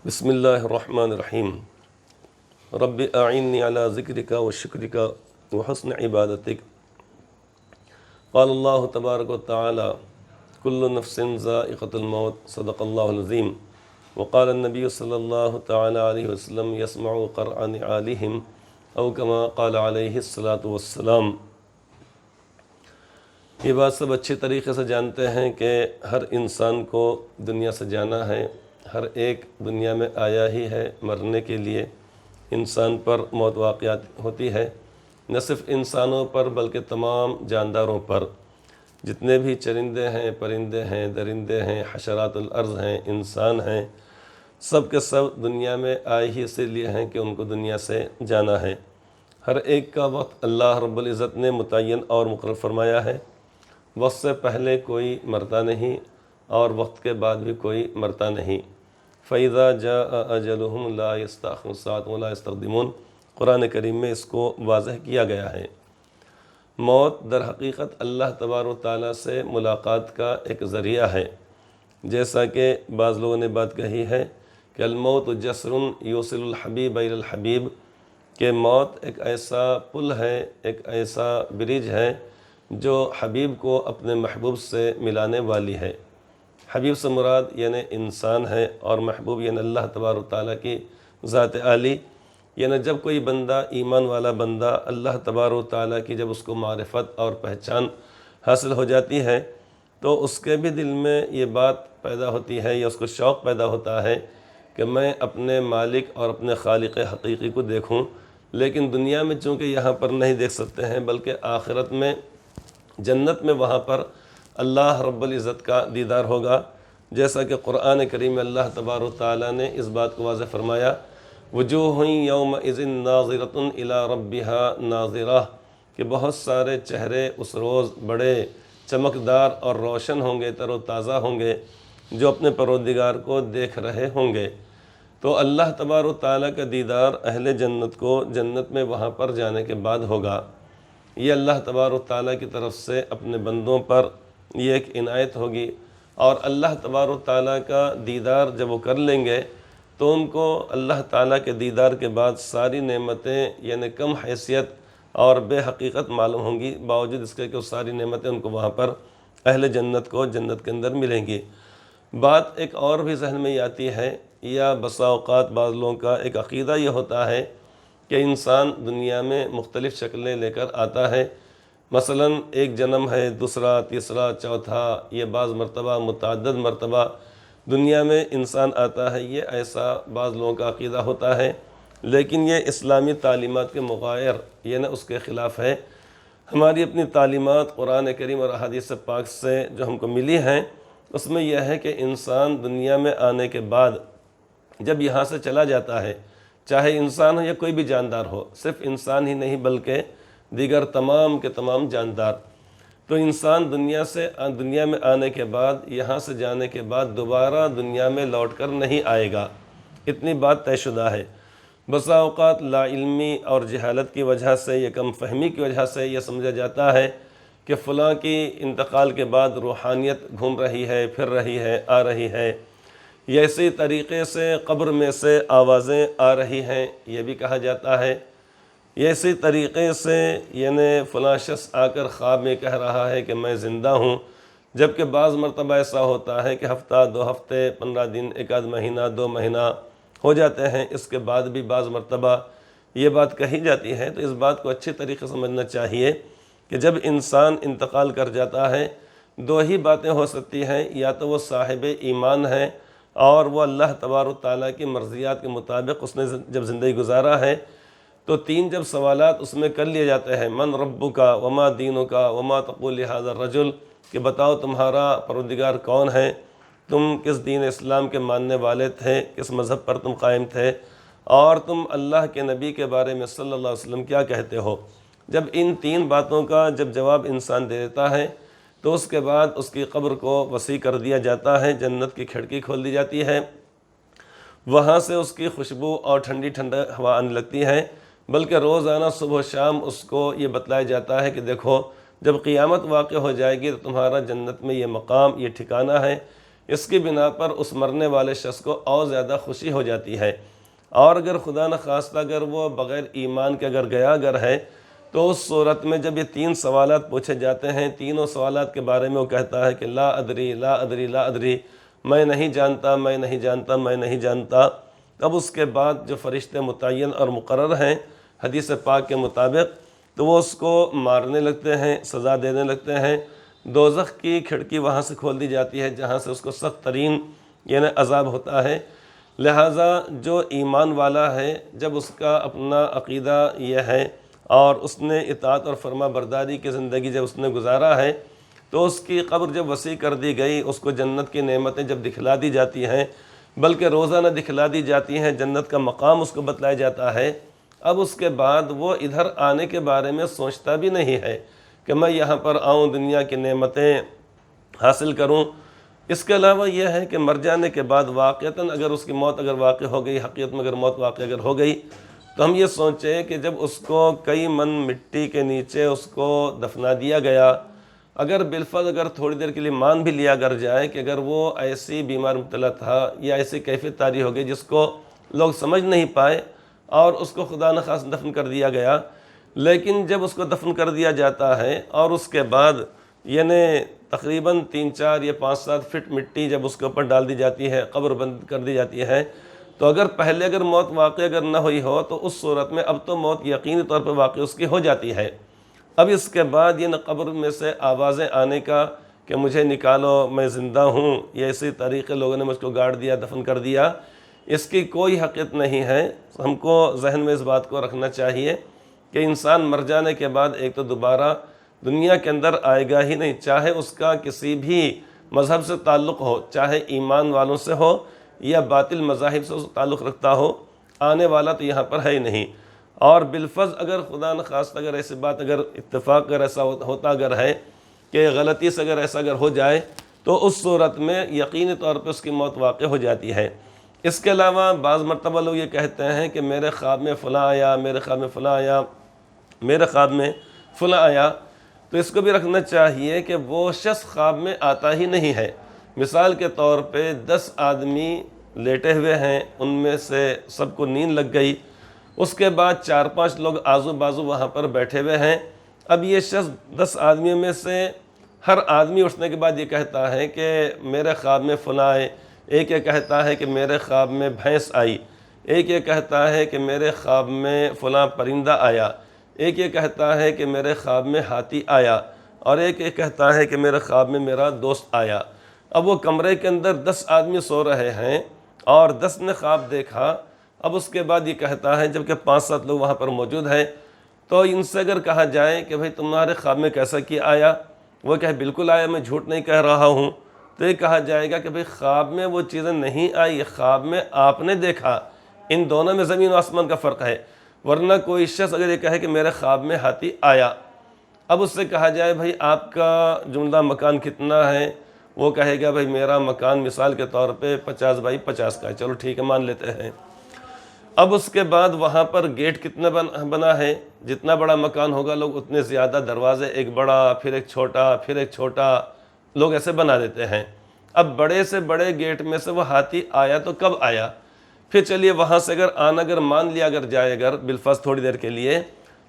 بسم اللہ الرحمن الرحیم رب اعنی علی ذکرک و شکرک و حسن عبادتک قال اللہ تبارک و تعالی کل نفس ذائقۃ الموت صدق اللہ العظیم وقال النبی صلی اللہ تعالی علیہ وسلم یسمع قرع نعالہم او کما قال علیہ الصلاۃ والسلام۔ یہ بات سب اچھے طریقے سے جانتے ہیں کہ ہر انسان کو دنیا سے جانا ہے، ہر ایک دنیا میں آیا ہی ہے مرنے کے لیے۔ انسان پر موت واقعات ہوتی ہے، نہ صرف انسانوں پر بلکہ تمام جانداروں پر، جتنے بھی چرندے ہیں، پرندے ہیں، درندے ہیں، حشرات الارض ہیں، انسان ہیں، سب کے سب دنیا میں آئے ہی اسی لیے ہیں کہ ان کو دنیا سے جانا ہے۔ ہر ایک کا وقت اللہ رب العزت نے متعین اور مقرر فرمایا ہے۔ وقت سے پہلے کوئی مرتا نہیں اور وقت کے بعد بھی کوئی مرتا نہیں۔ فَإِذَا جَاءَ أَجَلُهُمْ لَا يَسْتَأْخِرُونَ سَاعَةً وَلَا يَسْتَقْدِمُونَ، قرآن کریم میں اس کو واضح کیا گیا ہے۔ موت در حقیقت اللہ تبارک و تعالیٰ سے ملاقات کا ایک ذریعہ ہے، جیسا کہ بعض لوگوں نے بات کہی ہے کہ الموت جسر یوصل الحبیب الی الحبیب، کہ موت ایک ایسا پل ہے، ایک ایسا برج ہے جو حبیب کو اپنے محبوب سے ملانے والی ہے۔ حبیب سے مراد یعنی انسان ہے، اور محبوب یعنی اللہ تبارک و تعالیٰ کی ذات عالی، یعنی جب کوئی بندہ ایمان والا بندہ اللہ تبارک و تعالیٰ کی جب اس کو معرفت اور پہچان حاصل ہو جاتی ہے تو اس کے بھی دل میں یہ بات پیدا ہوتی ہے یا اس کو شوق پیدا ہوتا ہے کہ میں اپنے مالک اور اپنے خالق حقیقی کو دیکھوں، لیکن دنیا میں چونکہ یہاں پر نہیں دیکھ سکتے ہیں، بلکہ آخرت میں جنت میں وہاں پر اللہ رب العزت کا دیدار ہوگا، جیسا کہ قرآن کریم میں اللہ تبارک و تعالیٰ نے اس بات کو واضح فرمایا، وجوہ یومئذ ناظرۃ الی ربہا ناظرہ، کہ بہت سارے چہرے اس روز بڑے چمکدار اور روشن ہوں گے، تر و تازہ ہوں گے، جو اپنے پروردگار کو دیکھ رہے ہوں گے۔ تو اللہ تبارک و تعالیٰ کا دیدار اہل جنت کو جنت میں وہاں پر جانے کے بعد ہوگا۔ یہ اللہ تبارک و تعالیٰ کی طرف سے اپنے بندوں پر یہ ایک عنایت ہوگی، اور اللہ تبارک و تعالیٰ کا دیدار جب وہ کر لیں گے تو ان کو اللہ تعالیٰ کے دیدار کے بعد ساری نعمتیں یعنی کم حیثیت اور بے حقیقت معلوم ہوں گی، باوجود اس کے کہ وہ ساری نعمتیں ان کو وہاں پر اہل جنت کو جنت کے اندر ملیں گی۔ بات ایک اور بھی ذہن میں آتی ہے، یا بسا اوقات بعض لوگوں کا ایک عقیدہ یہ ہوتا ہے کہ انسان دنیا میں مختلف شکلیں لے کر آتا ہے، مثلا ایک جنم ہے، دوسرا، تیسرا، چوتھا، یہ بعض مرتبہ متعدد مرتبہ دنیا میں انسان آتا ہے، یہ ایسا بعض لوگوں کا عقیدہ ہوتا ہے، لیکن یہ اسلامی تعلیمات کے مغایر یعنی اس کے خلاف ہے۔ ہماری اپنی تعلیمات قرآن کریم اور احادیث پاک سے جو ہم کو ملی ہیں، اس میں یہ ہے کہ انسان دنیا میں آنے کے بعد جب یہاں سے چلا جاتا ہے، چاہے انسان ہو یا کوئی بھی جاندار ہو، صرف انسان ہی نہیں بلکہ دیگر تمام کے تمام جاندار، تو انسان دنیا میں آنے کے بعد، یہاں سے جانے کے بعد دوبارہ دنیا میں لوٹ کر نہیں آئے گا، اتنی بات طے شدہ ہے۔ بسا اوقات لا علمی اور جہالت کی وجہ سے یا کم فہمی کی وجہ سے یہ سمجھا جاتا ہے کہ فلاں کی انتقال کے بعد روحانیت گھوم رہی ہے، پھر رہی ہے، آ رہی ہے، یا اسی طریقے سے قبر میں سے آوازیں آ رہی ہیں، یہ بھی کہا جاتا ہے، یا اسی طریقے سے یعنی فلاں شخص آ کر خواب میں کہہ رہا ہے کہ میں زندہ ہوں، جبکہ بعض مرتبہ ایسا ہوتا ہے کہ ہفتہ، 2 ہفتے، 15 دن، 1 مہینہ، 2 مہینہ ہو جاتے ہیں، اس کے بعد بھی بعض مرتبہ یہ بات کہی جاتی ہے۔ تو اس بات کو اچھے طریقے سے سمجھنا چاہیے کہ جب انسان انتقال کر جاتا ہے، 2 ہی باتیں ہو سکتی ہیں، یا تو وہ صاحب ایمان ہے اور وہ اللہ تبارک و تعالیٰ کی مرضیات کے مطابق اس نے جب زندگی گزارا ہے تو 3 جب سوالات اس میں کر لیے جاتے ہیں، من ربک وما دینک وما تقول لہذا الرجل، کہ بتاؤ تمہارا پروردگار کون ہے، تم کس دین اسلام کے ماننے والے تھے، کس مذہب پر تم قائم تھے، اور تم اللہ کے نبی کے بارے میں صلی اللہ علیہ وسلم کیا کہتے ہو۔ جب ان 3 باتوں کا جب جواب انسان دے دیتا ہے تو اس کے بعد اس کی قبر کو وسیع کر دیا جاتا ہے، جنت کی کھڑکی کھول دی جاتی ہے، وہاں سے اس کی خوشبو اور ٹھنڈی ٹھنڈی ہوا آنے لگتی ہے، بلکہ روزانہ صبح و شام اس کو یہ بتلایا جاتا ہے کہ دیکھو جب قیامت واقع ہو جائے گی تو تمہارا جنت میں یہ مقام، یہ ٹھکانہ ہے، اس کی بنا پر اس مرنے والے شخص کو اور زیادہ خوشی ہو جاتی ہے۔ اور اگر خدا نخواستہ اگر وہ بغیر ایمان کے اگر گیا اگر ہے تو اس صورت میں جب یہ 3 سوالات پوچھے جاتے ہیں، تینوں سوالات کے بارے میں وہ کہتا ہے کہ لا ادری لا ادری لا ادری، میں نہیں جانتا میں نہیں جانتا میں نہیں جانتا۔ تب اس کے بعد جو فرشتے متعین اور مقرر ہیں حدیث پاک کے مطابق، تو وہ اس کو مارنے لگتے ہیں، سزا دینے لگتے ہیں۔ دوزخ کی کھڑکی وہاں سے کھول دی جاتی ہے جہاں سے اس کو سخت ترین یعنی عذاب ہوتا ہے۔ لہٰذا جو ایمان والا ہے، جب اس کا اپنا عقیدہ یہ ہے اور اس نے اطاعت اور فرما برداری کی زندگی جب اس نے گزارا ہے، تو اس کی قبر جب وسیع کر دی گئی، اس کو جنت کی نعمتیں جب دکھلا دی جاتی ہیں، بلکہ روزانہ دکھلا دی جاتی ہیں، جنت کا مقام اس کو بتلایا جاتا ہے، اب اس کے بعد وہ ادھر آنے کے بارے میں سوچتا بھی نہیں ہے کہ میں یہاں پر آؤں، دنیا کی نعمتیں حاصل کروں۔ اس کے علاوہ یہ ہے کہ مر جانے کے بعد واقعتاً اگر اس کی موت اگر واقع ہو گئی، حقیقت میں اگر موت واقع اگر ہو گئی، تو ہم یہ سوچیں کہ جب اس کو کئی من مٹی کے نیچے اس کو دفنا دیا گیا، اگر بالفرض اگر تھوڑی دیر کے لیے مان بھی لیا اگر جائے کہ اگر وہ ایسی بیمار مبتلا تھا یا ایسی کیفیت طاری ہو گئی جس کو لوگ سمجھ نہیں پائے اور اس کو خدا نخواستہ دفن کر دیا گیا، لیکن جب اس کو دفن کر دیا جاتا ہے اور اس کے بعد یعنی تقریباً 3 4 یا 5 7 فٹ مٹی جب اس کے اوپر ڈال دی جاتی ہے، قبر بند کر دی جاتی ہے، تو اگر پہلے اگر موت واقع اگر نہ ہوئی ہو تو اس صورت میں اب تو موت یقینی طور پہ واقع اس کی ہو جاتی ہے۔ اب اس کے بعد یہ قبر میں سے آوازیں آنے کا کہ مجھے نکالو میں زندہ ہوں، یا اسی طریقے لوگوں نے مجھ کو گاڑ دیا دفن کر دیا، اس کی کوئی حقیقت نہیں ہے۔ ہم کو ذہن میں اس بات کو رکھنا چاہیے کہ انسان مر جانے کے بعد ایک تو دوبارہ دنیا کے اندر آئے گا ہی نہیں، چاہے اس کا کسی بھی مذہب سے تعلق ہو، چاہے ایمان والوں سے ہو یا باطل مذاہب سے تعلق رکھتا ہو، آنے والا تو یہاں پر ہے ہی نہیں۔ اور بالفرض اگر خدا نخواستہ اگر ایسی بات اگر اتفاق اگر ایسا ہوتا اگر ہے کہ غلطی سے اگر ایسا اگر ہو جائے تو اس صورت میں یقینی طور پہ اس کی موت واقع ہو جاتی ہے۔ اس کے علاوہ بعض مرتبہ لوگ یہ کہتے ہیں کہ میرے خواب میں فلاں آیا، میرے خواب میں فلاں آیا، میرے خواب میں فلاں آیا، تو اس کو بھی رکھنا چاہیے کہ وہ شخص خواب میں آتا ہی نہیں ہے۔ مثال کے طور پہ 10 آدمی لیٹے ہوئے ہیں، ان میں سے سب کو نیند لگ گئی، اس کے بعد 4 5 لوگ آزو بازو وہاں پر بیٹھے ہوئے ہیں۔ اب یہ شخص 10 آدمیوں میں سے ہر آدمی اٹھنے کے بعد یہ کہتا ہے کہ میرے خواب میں فلاں آئے، ایک یہ کہتا ہے کہ میرے خواب میں بھینس آئی، ایک یہ کہتا ہے کہ میرے خواب میں فلاں پرندہ آیا، ایک یہ کہتا ہے کہ میرے خواب میں ہاتھی آیا، اور ایک یہ کہتا ہے کہ میرے خواب میں میرا دوست آیا۔ اب وہ کمرے کے اندر 10 آدمی سو رہے ہیں اور 10 نے خواب دیکھا۔ اب اس کے بعد یہ کہتا ہے جبکہ 5 7 لوگ وہاں پر موجود ہیں، تو ان سے اگر کہا جائے کہ بھئی تمہارے خواب میں کیسا کیا آیا، وہ کہے بالکل آیا، میں جھوٹ نہیں کہہ رہا ہوں، تو یہ کہا جائے گا کہ بھئی خواب میں وہ چیزیں نہیں آئی، خواب میں آپ نے دیکھا۔ ان دونوں میں زمین و آسمان کا فرق ہے۔ ورنہ کوئی شخص اگر یہ کہے کہ میرے خواب میں ہاتھی آیا، اب اس سے کہا جائے بھئی آپ کا جملہ مکان کتنا ہے، وہ کہے گا بھئی میرا مکان مثال کے طور پہ 50 بائی 50 کا ہے، چلو ٹھیک ہے مان لیتے ہیں۔ اب اس کے بعد وہاں پر گیٹ کتنا بنا ہے، جتنا بڑا مکان ہوگا لوگ اتنے زیادہ دروازے، ایک بڑا پھر ایک چھوٹا پھر ایک چھوٹا، لوگ ایسے بنا دیتے ہیں۔ اب بڑے سے بڑے گیٹ میں سے وہ ہاتھی آیا تو کب آیا؟ پھر چلیے وہاں سے اگر آنا اگر مان لیا اگر جائے اگر بالفرض تھوڑی دیر کے لیے،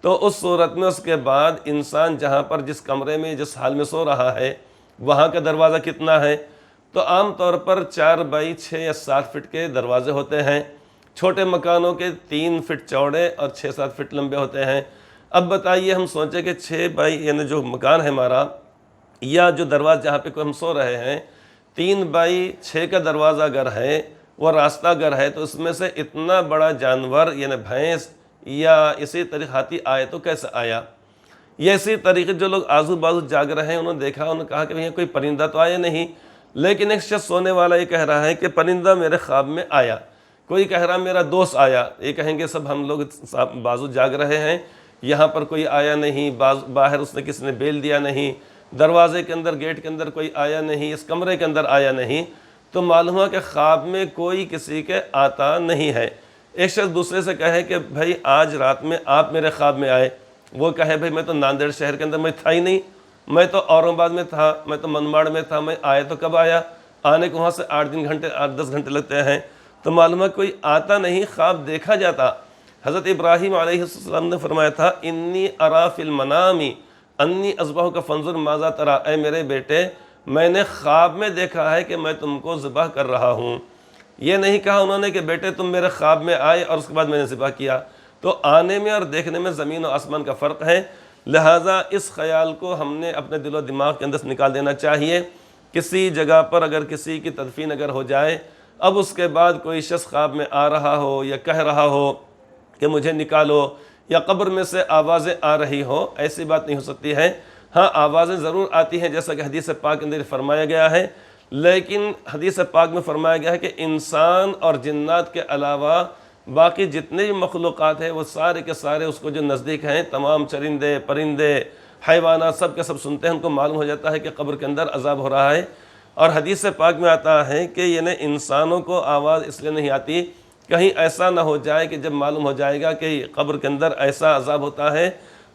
تو اس صورت میں اس کے بعد انسان جہاں پر جس کمرے میں جس حال میں سو رہا ہے وہاں کا دروازہ کتنا ہے؟ تو عام طور پر 4 بائی 6 یا 7 فٹ کے دروازے ہوتے ہیں، چھوٹے مکانوں کے 3 فٹ چوڑے اور 6 7 فٹ لمبے ہوتے ہیں۔ اب بتائیے ہم سوچیں کہ 6 بائی یعنی جو مکان ہے ہمارا یا جو دروازہ جہاں پہ کوئی ہم سو رہے ہیں 3 بائی 6 کا دروازہ اگر ہے، وہ راستہ اگر ہے، تو اس میں سے اتنا بڑا جانور یعنی بھینس یا اسی طریقے ہاتھی آئے تو کیسے آیا؟ یہ اسی طریقے جو لوگ آزو بازو جاگ رہے ہیں انہوں نے دیکھا، انہوں نے کہا کہ کوئی پرندہ تو آیا نہیں، لیکن ایک شخص سونے والا یہ کہہ رہا ہے کہ پرندہ میرے خواب میں آیا، کوئی کہہ رہا میرا دوست آیا۔ یہ کہیں گے سب ہم لوگ بازو جاگ رہے ہیں، یہاں پر کوئی آیا نہیں، باہر اس نے کسی نے بیل دیا نہیں، دروازے کے اندر گیٹ کے اندر کوئی آیا نہیں، اس کمرے کے اندر آیا نہیں، تو معلوم ہوا کہ خواب میں کوئی کسی کے آتا نہیں ہے۔ ایک شخص دوسرے سے کہے کہ بھائی آج رات میں آپ میرے خواب میں آئے، وہ کہے بھائی میں تو ناندیڑ شہر کے اندر میں تھا ہی نہیں، میں تو اورنگ آباد میں تھا، میں تو منماڑ میں تھا، میں آیا تو کب آیا؟ آنے کو وہاں سے 8 گھنٹے 8-10 گھنٹے لگتے ہیں، تو معلوم ہے کوئی آتا نہیں، خواب دیکھا جاتا۔ حضرت ابراہیم علیہ السلام نے فرمایا تھا انی ارا فی المنام انی اذبحک فانظر ماذا تری، اے میرے بیٹے میں نے خواب میں دیکھا ہے کہ میں تم کو ذبح کر رہا ہوں۔ یہ نہیں کہا انہوں نے کہ بیٹے تم میرے خواب میں آئے اور اس کے بعد میں نے ذبح کیا۔ تو آنے میں اور دیکھنے میں زمین و آسمان کا فرق ہے، لہٰذا اس خیال کو ہم نے اپنے دل و دماغ کے اندر سے نکال دینا چاہیے۔ کسی جگہ پر اگر کسی کی تدفین اگر ہو جائے، اب اس کے بعد کوئی شخص خواب میں آ رہا ہو یا کہہ رہا ہو کہ مجھے نکالو، یا قبر میں سے آوازیں آ رہی ہو، ایسی بات نہیں ہو سکتی ہے۔ ہاں آوازیں ضرور آتی ہیں جیسا کہ حدیث پاک کے اندر فرمایا گیا ہے، لیکن حدیث پاک میں فرمایا گیا ہے کہ انسان اور جنات کے علاوہ باقی جتنے بھی مخلوقات ہیں وہ سارے کے سارے اس کو جو نزدیک ہیں، تمام چرندے پرندے حیوانات سب کے سب سنتے ہیں، ان کو معلوم ہو جاتا ہے کہ قبر کے اندر عذاب ہو رہا ہے۔ اور حدیث پاک میں آتا ہے کہ یعنی انسانوں کو آواز اس لیے نہیں آتی، کہیں ایسا نہ ہو جائے کہ جب معلوم ہو جائے گا کہ قبر کے اندر ایسا عذاب ہوتا ہے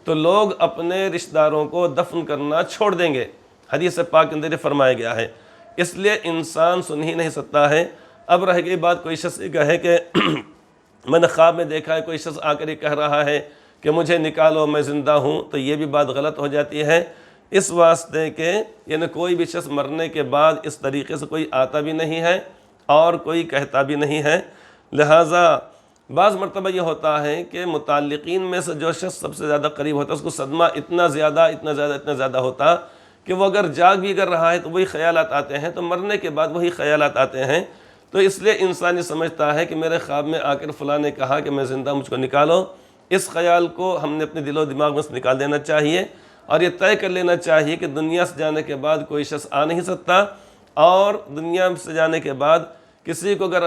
تو لوگ اپنے رشتہ داروں کو دفن کرنا چھوڑ دیں گے، حدیث پاک کے اندر یہ فرمایا گیا ہے۔ اس لیے انسان سن ہی نہیں سکتا ہے۔ اب رہ گئی بات کوئی شخص یہ کہے کہ میں نے خواب میں دیکھا ہے، کوئی شخص آ کر یہ کہہ رہا ہے کہ مجھے نکالو میں زندہ ہوں، تو یہ بھی بات غلط ہو جاتی ہے، اس واسطے کہ یعنی کوئی بھی شخص مرنے کے بعد اس طریقے سے کوئی آتا بھی نہیں ہے اور کوئی کہتا بھی نہیں ہے۔ لہٰذا بعض مرتبہ یہ ہوتا ہے کہ متعلقین میں سے جو شخص سب سے زیادہ قریب ہوتا ہے اس کو صدمہ اتنا زیادہ ہوتا کہ وہ اگر جاگ بھی کر رہا ہے تو وہی خیالات آتے ہیں، تو مرنے کے بعد وہی خیالات آتے ہیں۔ تو اس لیے انسان یہ سمجھتا ہے کہ میرے خواب میں آ کر فلاں نے کہا کہ میں زندہ، مجھ کو نکالو۔ اس خیال کو ہم نے اپنے دل و دماغ میں سے نکال دینا چاہیے اور یہ طے کر لینا چاہیے کہ دنیا سے جانے کے بعد کوئی شخص آ نہیں سکتا، اور دنیا سے جانے کے بعد کسی کو اگر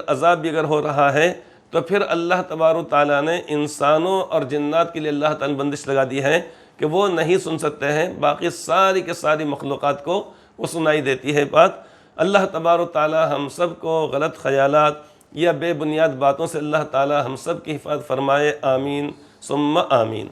عذاب بھی اگر ہو رہا ہے تو پھر اللہ تبارک و تعالیٰ نے انسانوں اور جنات کے لیے اللہ تعالیٰ نے بندش لگا دی ہے کہ وہ نہیں سن سکتے ہیں، باقی ساری کے ساری مخلوقات کو وہ سنائی دیتی ہے بات۔ اللہ تبارک و تعالیٰ ہم سب کو غلط خیالات یا بے بنیاد باتوں سے اللہ تعالیٰ ہم سب کی حفاظت فرمائے، آمین ثم آمین۔